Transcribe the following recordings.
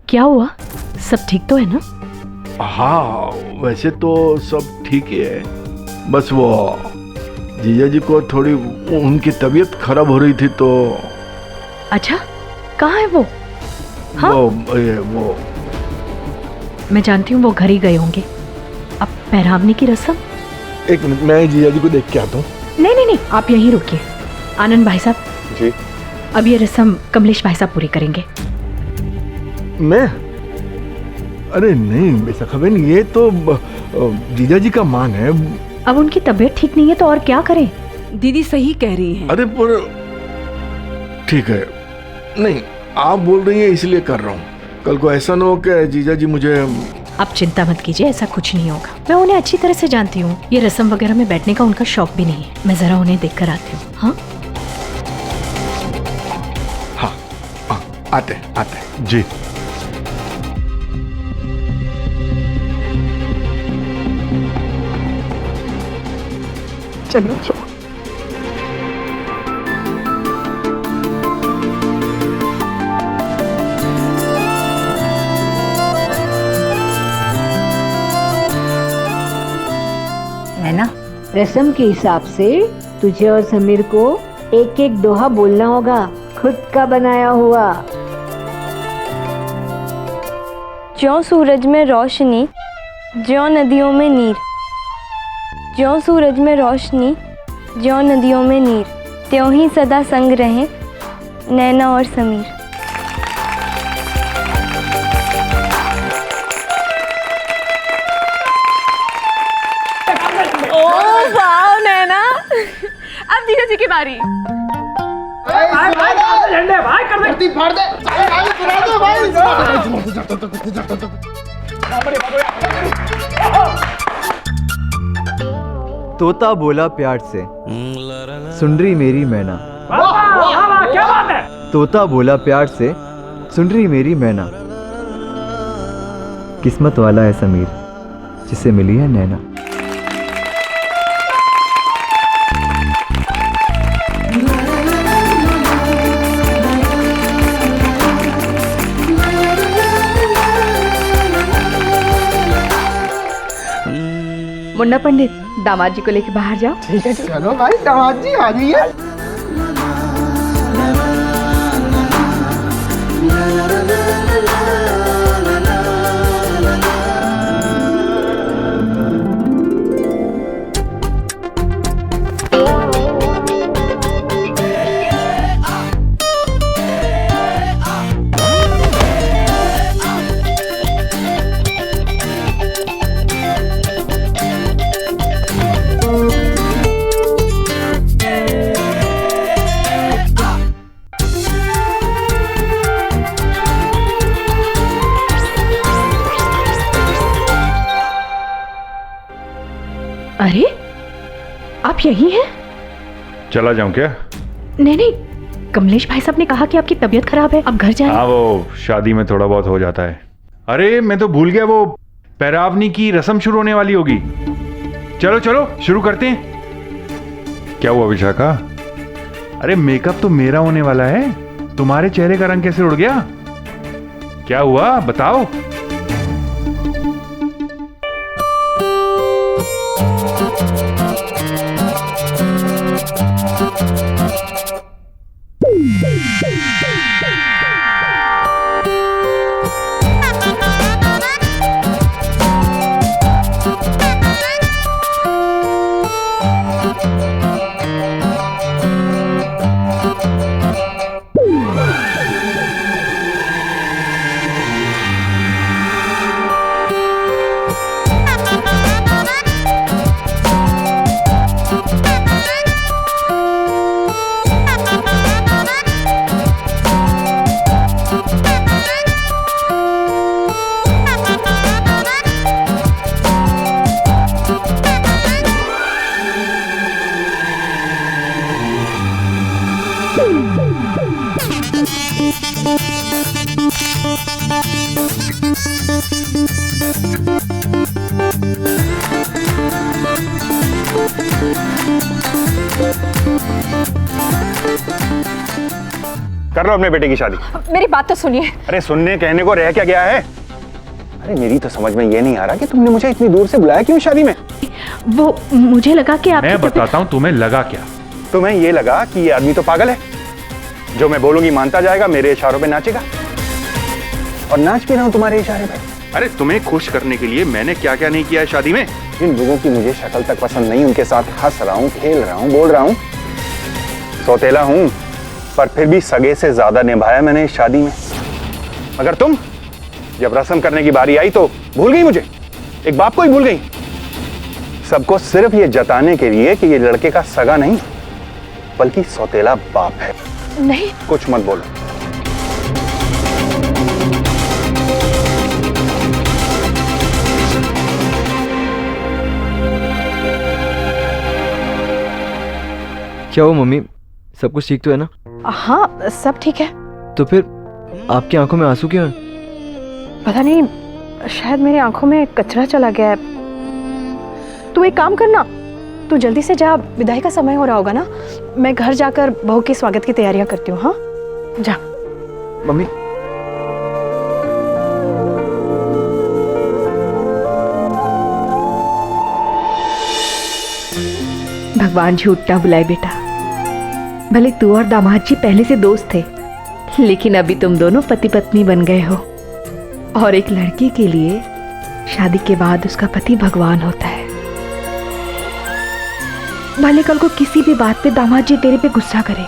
क्या हुआ? सब ठीक तो है ना? हाँ, वैसे तो सब ठीक ही है। बस वो जीजा जी को थोड़ी उनकी तबीयत खराब हो रही थी तो। अच्छा, कहाँ है वो? हाँ? वो मैं जानती हूँ वो घर ही गए होंगे। अब पैरावनी की रस्म। एक मिनट, मैं जीजा जी को देख के आता हूँ। नहीं नहीं नहीं, आप यहीं रुकिए। आनंद भाई साहब जी। अब ये रस्म कमलेश भाई साहब पूरी करेंगे। मैं? अरे नहीं ऐसा खबर नहीं, ये तो जीजा जी का मान है। अब उनकी तबीयत ठीक नहीं है तो और क्या करें? दीदी सही कह रही हैं। अरे पर ठीक है, नहीं आप बोल रही हैं इसलिए कर रहा हूँ। कल को ऐसा ना हो कि जीजा जी मुझे। आप चिंता मत कीजिए, ऐसा कुछ नहीं होगा। मैं उन्हें अच्छी तरह से जानती हूँ। ये रस्म वगैरह में बैठने का उनका शौक भी नहीं है। मैं जरा उन्हें देख कर आती हूँ। हाँ हाँ, आते जी। चलो। नैना, रस्म के हिसाब से तुझे और समीर को एक एक दोहा बोलना होगा, खुद का बनाया हुआ। ज्यों सूरज में रोशनी, ज्यों नदियों में नीर। ज्यों सूरज में रोशनी, ज्यों नदियों में नीर, त्यों ही सदा संग रहें नैना और समीर। ओह वाह नैना, अब जीजा जी की बारी। तोता बोला प्यार से, सुन रही मेरी मैना। क्या बात है? तोता बोला प्यार से, सुन रही मेरी मैना। किस्मत वाला है समीर, जिसे मिली है नैना। मुन्ना पंडित, दामाद जी को लेके बाहर जाओ। ठीक है, चलो भाई, दामाद जी आ जाइए। अरे, आप यही हैं? चला जाऊं क्या? नहीं नहीं, कमलेश भाई साहब ने कहा कि आपकी तबीयत खराब है, अब घर जाइए। हाँ, वो शादी में थोड़ा बहुत हो जाता है। अरे मैं तो भूल गया, वो पैरावनी की रस्म शुरू होने वाली होगी। चलो चलो शुरू करते हैं। क्या हुआ विशाखा? अरे मेकअप तो मेरा होने वाला है, तुम्हारे चेहरे का रंग कैसे उड़ गया? क्या हुआ बताओ। लो अपने बेटे की शादी। मेरी बात तो सुनिए। अरे सुनने कहने को रह क्या गया है? अरे मेरी तो समझ में ये नहीं आ रहा कि तुमने मुझे इतनी दूर से बुलाया क्यों शादी में? वो मुझे लगा कि आप मैं बताता हूँ तुम्हें लगा क्या। तुम्हें ये लगा कि ये आदमी तो पागल है, जो मैं बोलूंगी मानता जाएगा, मेरे इशारों पे नाचेगा, और नाच भी रहा हूं तुम्हारे इशारे पे। अरे तुम्हें खुश करने के लिए मैंने क्या क्या नहीं किया है शादी में। जिन लोगों की मुझे शक्ल तक पसंद नहीं, उनके साथ हंस रहा हूँ, खेल रहा हूँ, बोल रहा हूँ। सौतेला हूं पर फिर भी सगे से ज्यादा निभाया मैंने इस शादी में। मगर तुम जब रस्म करने की बारी आई तो भूल गई मुझे, एक बाप को ही भूल गई। सबको सिर्फ ये जताने के लिए कि ये लड़के का सगा नहीं बल्कि सौतेला बाप है। नहीं, कुछ मत बोलो। क्या हो मम्मी, सब कुछ ठीक तो है ना? हाँ सब ठीक है। तो फिर आपकी आंखों में आंसू क्यों हैं? पता नहीं, शायद मेरी आंखों में कचरा चला गया है। तू एक काम करना, तू जल्दी से जा, विदाई का समय हो रहा होगा ना। मैं घर जाकर बहू के स्वागत की तैयारियां करती हूँ। हाँ जा। मम्मी भगवान झूठ ना बुलाए बेटा। भले तू और दामाद जी पहले से दोस्त थे, लेकिन अभी तुम दोनों पति पत्नी बन गए हो। और एक लड़की के लिए शादी के बाद उसका पति भगवान होता है। भले कल को किसी भी बात पे दामाद जी तेरे पे गुस्सा करे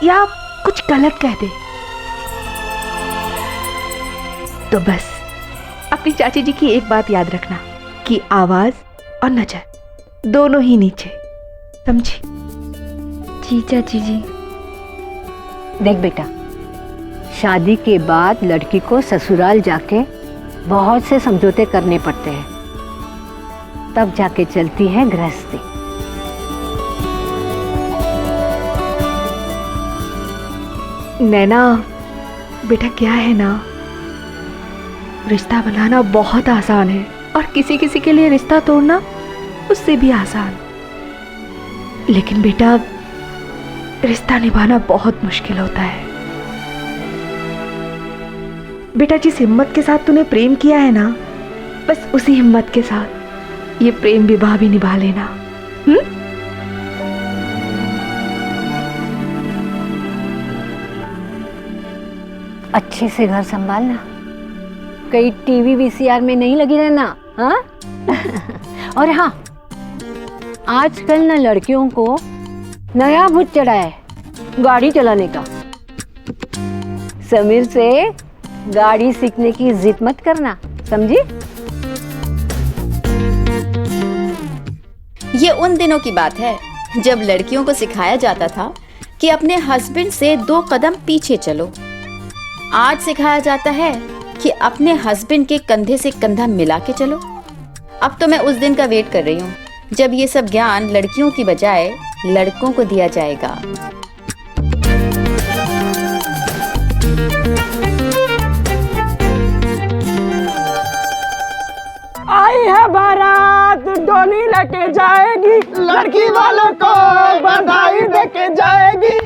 या कुछ गलत कह दे, तो बस अपनी चाची जी की एक बात याद रखना कि आवाज और नजर दोनों ही नीचे, समझी? जी चाची जी। देख बेटा, शादी के बाद लड़की को ससुराल जाके बहुत से समझौते करने पड़ते हैं, तब जाके चलती है गृहस्थी। नैना बेटा, क्या है ना, रिश्ता बनाना बहुत आसान है और किसी किसी के लिए रिश्ता तोड़ना उससे भी आसान। लेकिन बेटा, रिश्ता निभाना बहुत मुश्किल होता है। बेटा, जिस हिम्मत के साथ तूने प्रेम किया है ना, बस उसी हिम्मत के साथ ये प्रेम विवाह भी निभा लेना। अच्छे से घर संभालना, कहीं टीवी वीसीआर में नहीं लगी रहना। हाँ और हाँ, आजकल ना लड़कियों को नया भूत चढ़ा है गाड़ी चलाने का। समीर से गाड़ी सीखने की जिद मत करना, समझी? ये उन दिनों की बात है जब लड़कियों को सिखाया जाता था कि अपने हस्बैंड से 2 कदम पीछे चलो। आज सिखाया जाता है कि अपने हस्बैंड के कंधे से कंधा मिला के चलो। अब तो मैं उस दिन का वेट कर रही हूँ जब ये सब ज्ञान लड़कियों की बजाय लड़कों को दिया जाएगा। आई है बारात, डोली लेके जाएगी, लड़की वालों को बधाई देके जाएगी।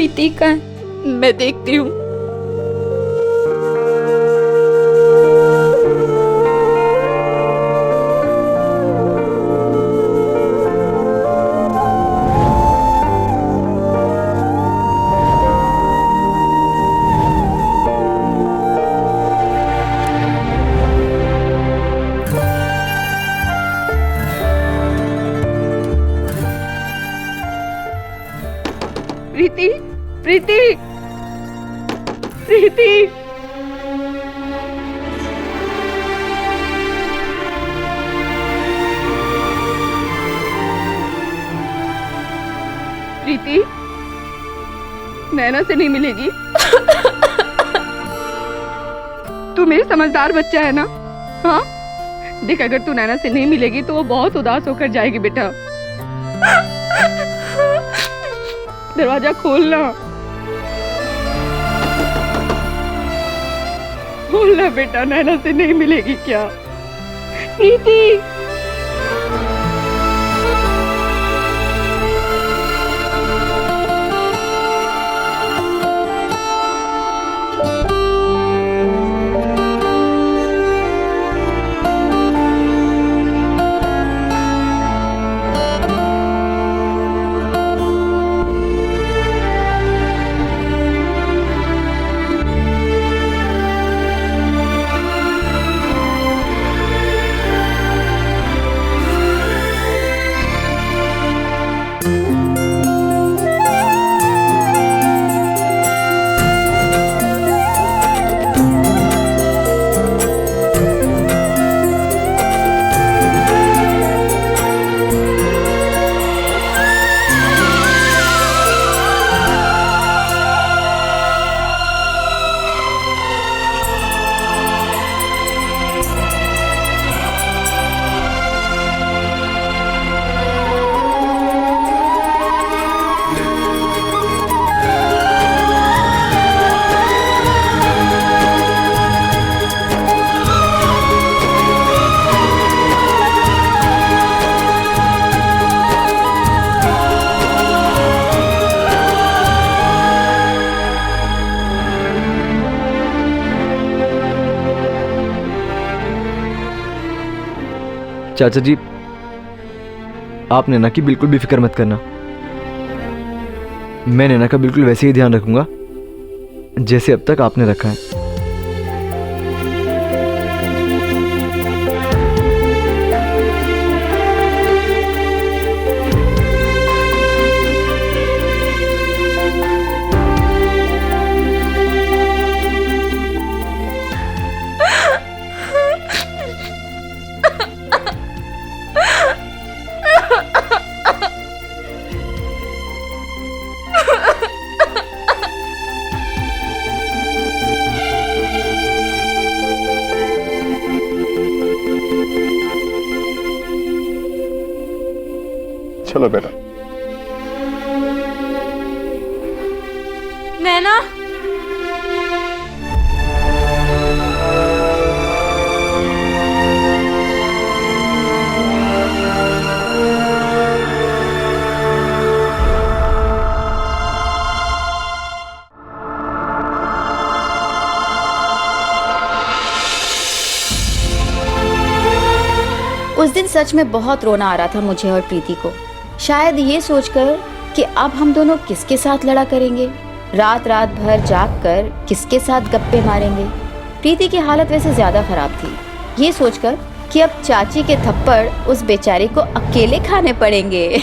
प्रीति का है, मैं देखती हूँ। प्रीति, प्रीति, प्रीति। प्रीति, नैना से नहीं मिलेगी। तू मेरी समझदार बच्चा है ना? हाँ, देख अगर तू नैना से नहीं मिलेगी तो वो बहुत उदास होकर जाएगी बेटा। दरवाजा खोलना, खोलना बेटा, नैना से नहीं मिलेगी क्या? प्रीति, चाचा जी, आप नैना की बिल्कुल भी फिक्र मत करना। मैं नैना का बिल्कुल वैसे ही ध्यान रखूंगा जैसे अब तक आपने रखा है। चलो बेटा। नैना, उस दिन सच में बहुत रोना आ रहा था मुझे और प्रीति को, शायद ये सोचकर कि अब हम दोनों किसके साथ लड़ा करेंगे, रात रात भर जाग कर किसके साथ गप्पे मारेंगे। प्रीति की हालत वैसे ज़्यादा खराब थी, ये सोचकर कि अब चाची के थप्पड़ उस बेचारे को अकेले खाने पड़ेंगे।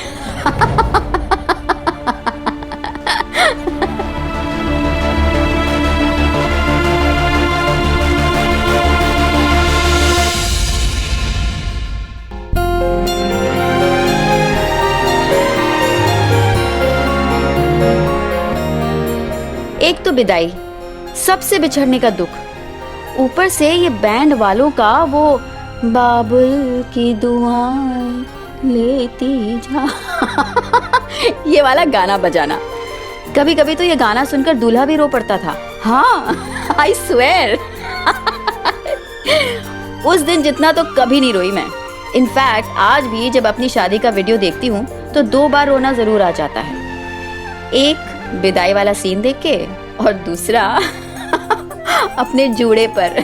एक तो विदाई, सबसे बिछड़ने का दुख, ऊपर से ये बैंड वालों का वो बाबुल की दुआएं लेती जा ये वाला गाना बजाना। कभी कभी तो ये गाना सुनकर दूल्हा भी रो पड़ता था। हाँ, आई स्वेयर। उस दिन जितना तो कभी नहीं रोई मैं। इनफैक्ट आज भी जब अपनी शादी का वीडियो देखती हूँ तो 2 बार रोना जरूर आ जाता है। एक विदाई वाला सीन देख के और दूसरा अपने जूड़े पर।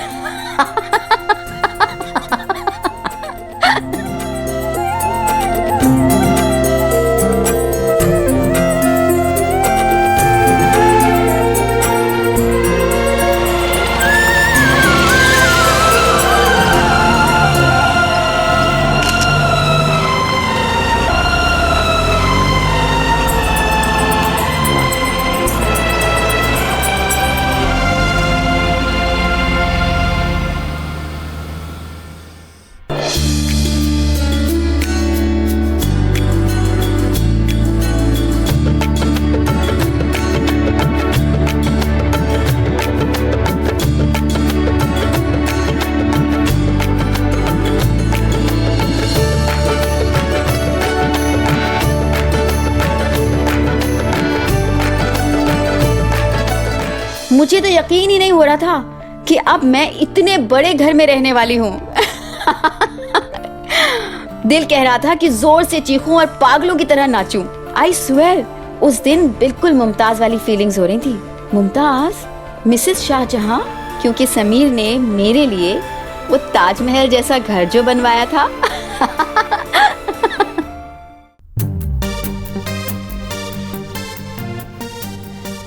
मुझे तो यकीन ही नहीं हो रहा था कि अब मैं इतने बड़े घर में रहने वाली हूँ। दिल कह रहा था कि जोर से चीखूं और पागलों की तरह नाचूं। आई स्वेयर उस दिन बिल्कुल मुमताज वाली फीलिंग्स हो रही थी। मुमताज, मिसेस शाहजहां, क्योंकि समीर ने मेरे लिए वो ताजमहल जैसा घर जो बनवाया था।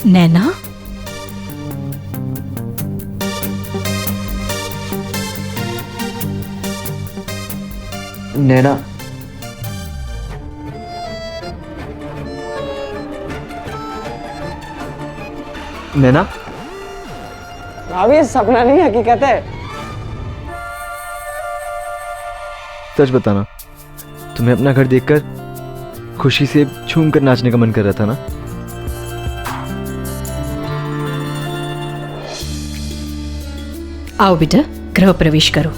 नैना, नैना, नैना, भाभी सपना नहीं हकीकत है। सच बताना, तुम्हें अपना घर देखकर खुशी से झूम कर नाचने का मन कर रहा था ना? आओ बेटा, गृह प्रवेश करो।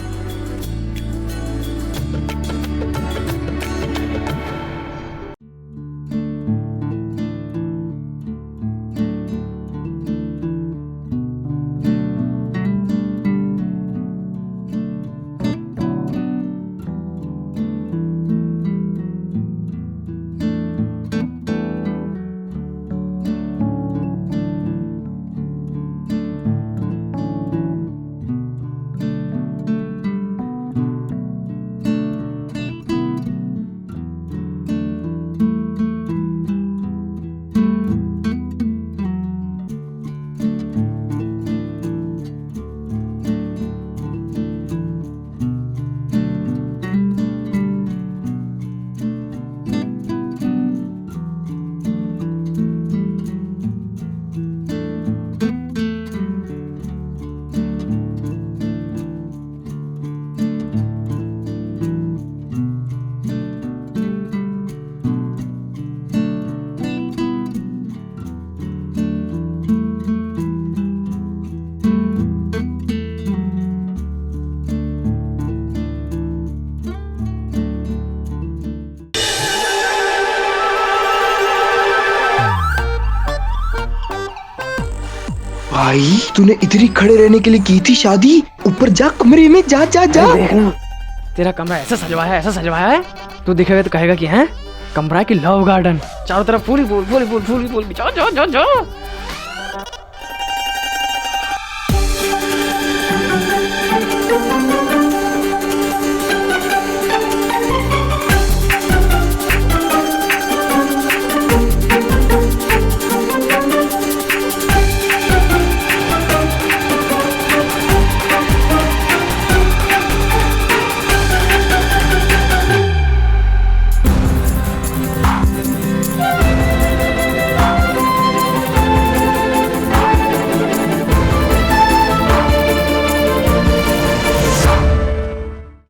भाई, तूने इतनी खड़े रहने के लिए की थी शादी? ऊपर जा, कमरे में जा जा जा। देखना, तेरा कमरा ऐसा सजवाया है, तू दिखेगा तो कहेगा कि हैं कमरा की लव गार्डन, चारों तरफ फूल फूल फूल फूल फूल फूल, जाओ जाओ जाओ जाओ।